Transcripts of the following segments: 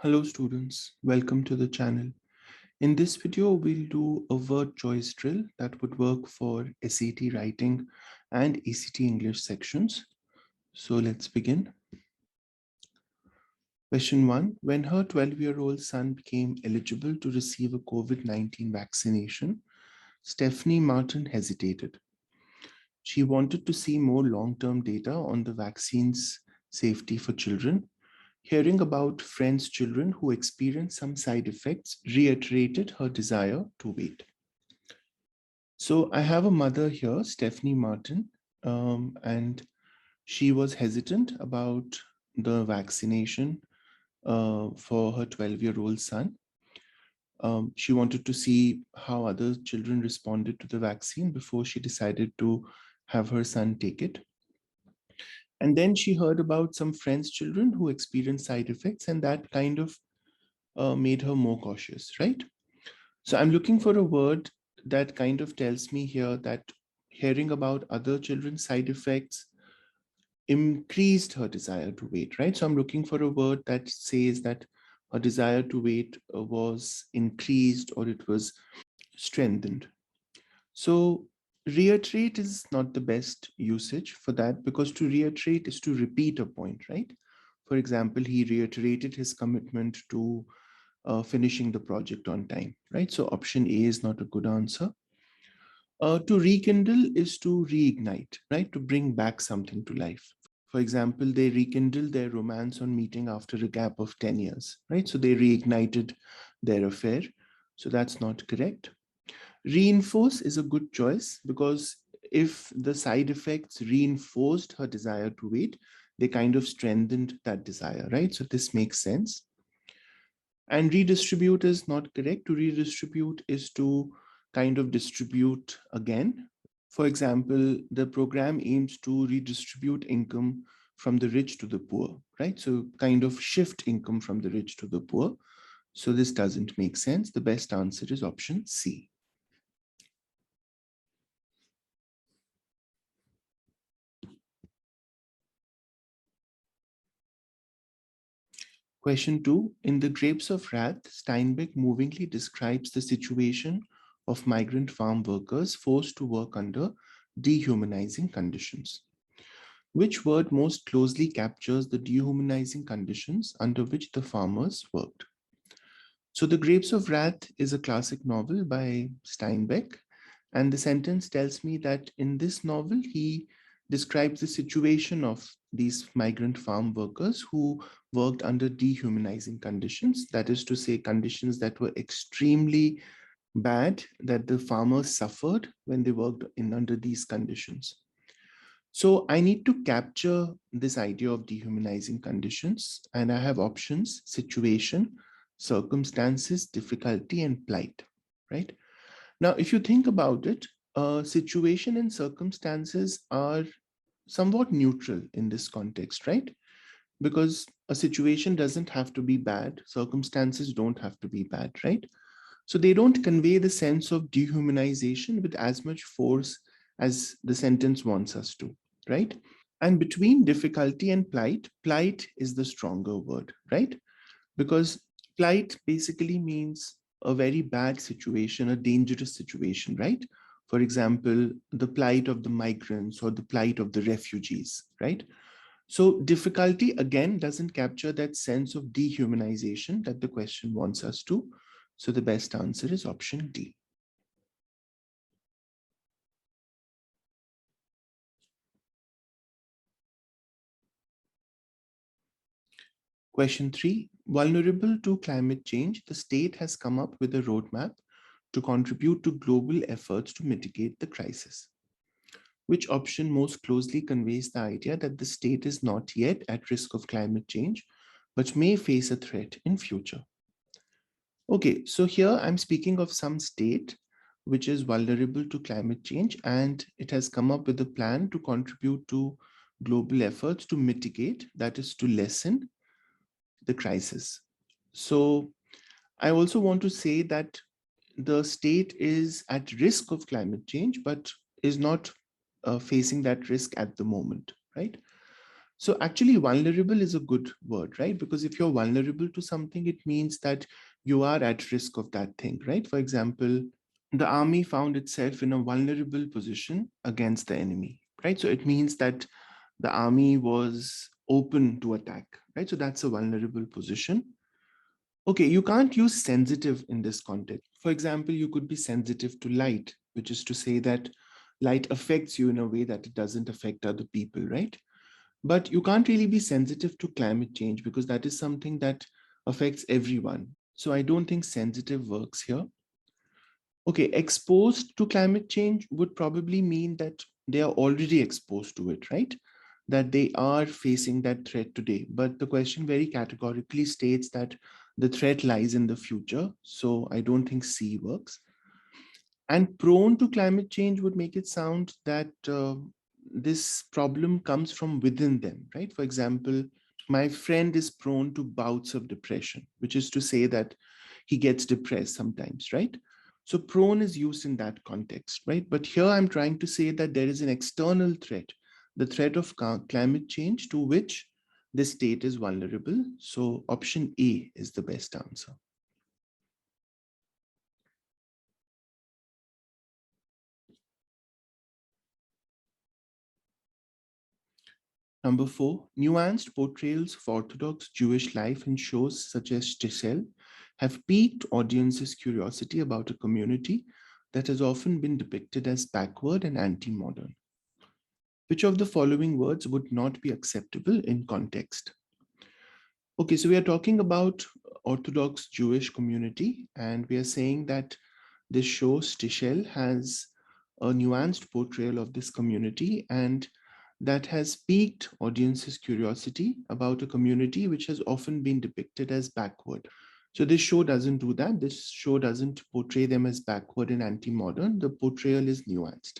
Hello students, welcome to the channel. In this video, we'll do a word choice drill that would work for SAT writing and ACT English sections. So let's begin. Question 1. When her 12-year-old son became eligible to receive a COVID-19 vaccination, Stephanie Martin hesitated. She wanted to see more long-term data on the vaccine's safety for children. Hearing about friends' children who experienced some side effects reiterated her desire to wait. So I have a mother here, Stephanie Martin, and she was hesitant about the vaccination for her 12-year-old son. She wanted to see how other children responded to the vaccine before she decided to have her son take it. And then she heard about some friends' children who experienced side effects, and that kind of made her more cautious, right? So I'm looking for a word that kind of tells me here that hearing about other children's side effects increased her desire to wait, right? So I'm looking for a word that says that her desire to wait was increased or it was strengthened. So reiterate is not the best usage for that, because to reiterate is to repeat a point, right? For example, he reiterated his commitment to finishing the project on time, right? So option A is not a good answer. To rekindle is to reignite, right? To bring back something to life. For example, they rekindled their romance on meeting after a gap of 10 years, right? So they reignited their affair. So that's not correct. Reinforce is a good choice because if the side effects reinforced her desire to wait, they kind of strengthened that desire, right? So this makes sense. And redistribute is not correct. To redistribute is to kind of distribute again. For example, the program aims to redistribute income from the rich to the poor, right? So kind of shift income from the rich to the poor. So this doesn't make sense. The best answer is option C. Question 2. In The Grapes of Wrath, Steinbeck movingly describes the situation of migrant farm workers forced to work under dehumanizing conditions. Which word most closely captures the dehumanizing conditions under which the farmers worked? So, The Grapes of Wrath is a classic novel by Steinbeck, and the sentence tells me that in this novel, he describes the situation of these migrant farm workers who worked under dehumanizing conditions, that is to say, conditions that were extremely bad, that the farmers suffered when they worked in under these conditions. So I need to capture this idea of dehumanizing conditions, and I have options: situation, circumstances, difficulty, and plight, right? Now, if you think about it, situation and circumstances are somewhat neutral in this context, right? Because a situation doesn't have to be bad, circumstances don't have to be bad, right? So they don't convey the sense of dehumanization with as much force as the sentence wants us to, right? And between difficulty and plight is the stronger word, right? Because plight basically means a very bad situation, a dangerous situation, right? For example, the plight of the migrants or the plight of the refugees, right? So difficulty again doesn't capture that sense of dehumanization that the question wants us to. So the best answer is option D. Question 3. Vulnerable to climate change, the state has come up with a roadmap to contribute to global efforts to mitigate the crisis. Which option most closely conveys the idea that the state is not yet at risk of climate change, but may face a threat in future? Okay, so here I'm speaking of some state which is vulnerable to climate change, and it has come up with a plan to contribute to global efforts to mitigate, that is to lessen the crisis. So I also want to say that the state is at risk of climate change, but is not facing that risk at the moment, right? So actually vulnerable is a good word, right? Because if you're vulnerable to something, it means that you are at risk of that thing, right? For example, the army found itself in a vulnerable position against the enemy, right? So it means that the army was open to attack, right? So that's a vulnerable position. Okay, you can't use sensitive in this context. For example, you could be sensitive to light, which is to say that light affects you in a way that it doesn't affect other people, right? But you can't really be sensitive to climate change because that is something that affects everyone. So I don't think sensitive works here. Okay, exposed to climate change would probably mean that they are already exposed to it, right? That they are facing that threat today. But the question very categorically states that the threat lies in the future. So I don't think C works. And prone to climate change would make it sound that this problem comes from within them, right? For example, my friend is prone to bouts of depression, which is to say that he gets depressed sometimes, right? So prone is used in that context, right? But here I'm trying to say that there is an external threat, the threat of climate change to which the state is vulnerable. So option A is the best answer. Number 4, nuanced portrayals of Orthodox Jewish life in shows such as Shtisel have piqued audiences' curiosity about a community that has often been depicted as backward and anti-modern. Which of the following words would not be acceptable in context? Okay, so we are talking about Orthodox Jewish community, and we are saying that this show, Shtisel, has a nuanced portrayal of this community, and that has piqued audiences' curiosity about a community which has often been depicted as backward. So this show doesn't do that. This show doesn't portray them as backward and anti-modern. The portrayal is nuanced.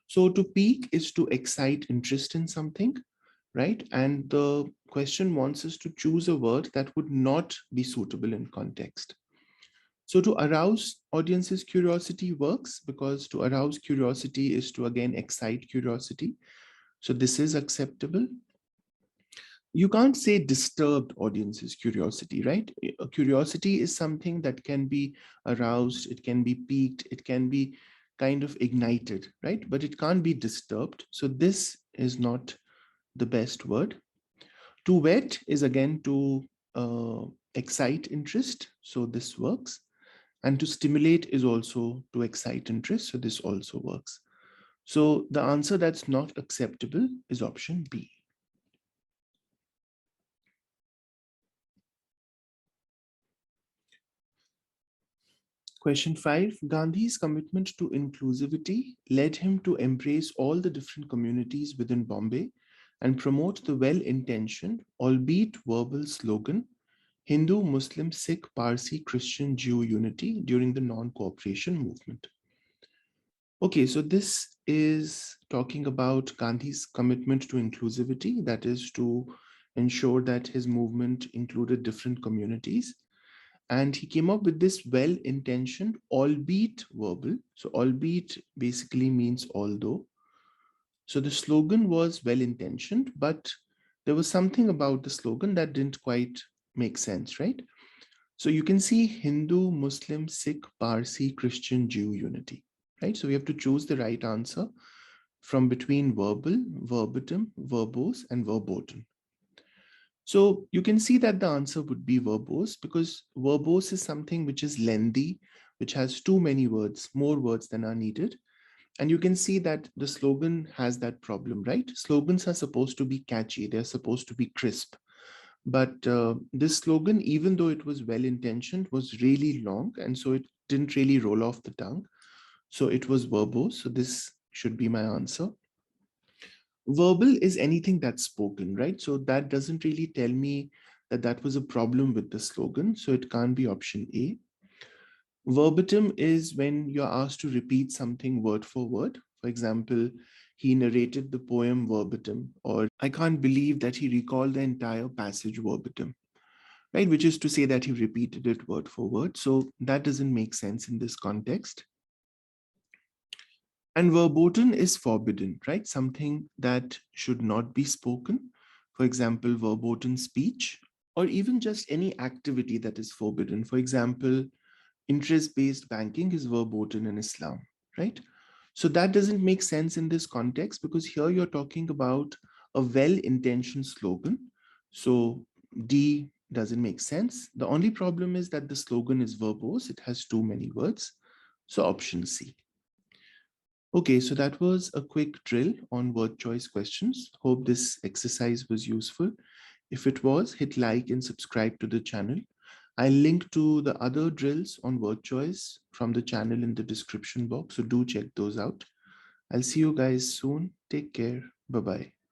So to pique is to excite interest in something, right? And the question wants us to choose a word that would not be suitable in context. So to arouse audiences' curiosity works because to arouse curiosity is to again excite curiosity. So this is acceptable. You can't say disturbed audiences' curiosity, right? A curiosity is something that can be aroused, it can be piqued, it can be kind of ignited, right? But it can't be disturbed. So this is not the best word. To whet is again to excite interest. So this works. And to stimulate is also to excite interest. So this also works. So the answer that's not acceptable is option B. Question 5, Gandhi's commitment to inclusivity led him to embrace all the different communities within Bombay and promote the well-intentioned, albeit verbal slogan, Hindu-Muslim-Sikh-Parsi-Christian-Jew unity during the non-cooperation movement. Okay, so this is talking about Gandhi's commitment to inclusivity, that is to ensure that his movement included different communities. And he came up with this well-intentioned, albeit verbal. So albeit basically means although. So the slogan was well-intentioned, but there was something about the slogan that didn't quite make sense, right? So you can see Hindu, Muslim, Sikh, Parsi, Christian, Jew unity, right? So we have to choose the right answer from between verbal, verbatim, verbose, and verboten. So you can see that the answer would be verbose because verbose is something which is lengthy, which has too many words, more words than are needed. And you can see that the slogan has that problem, right? Slogans are supposed to be catchy. They're supposed to be crisp. But this slogan, even though it was well-intentioned, was really long. And so it didn't really roll off the tongue. So it was verbose. So this should be my answer. Verbal is anything that's spoken, right? So that doesn't really tell me that that was a problem with the slogan. So it can't be option A. Verbatim is when you're asked to repeat something word for word. For example, he narrated the poem verbatim, or I can't believe that he recalled the entire passage verbatim, right? Which is to say that he repeated it word for word. So that doesn't make sense in this context. And verboten is forbidden, right? Something that should not be spoken. For example, verboten speech, or even just any activity that is forbidden. For example, interest-based banking is verboten in Islam, right? So that doesn't make sense in this context because here you're talking about a well-intentioned slogan. So D doesn't make sense. The only problem is that the slogan is verbose. It has too many words. So option C. Okay, so that was a quick drill on word choice questions. Hope this exercise was useful. If it was, hit like and subscribe to the channel. I'll link to the other drills on word choice from the channel in the description box, so do check those out. I'll see you guys soon. Take care. Bye-bye.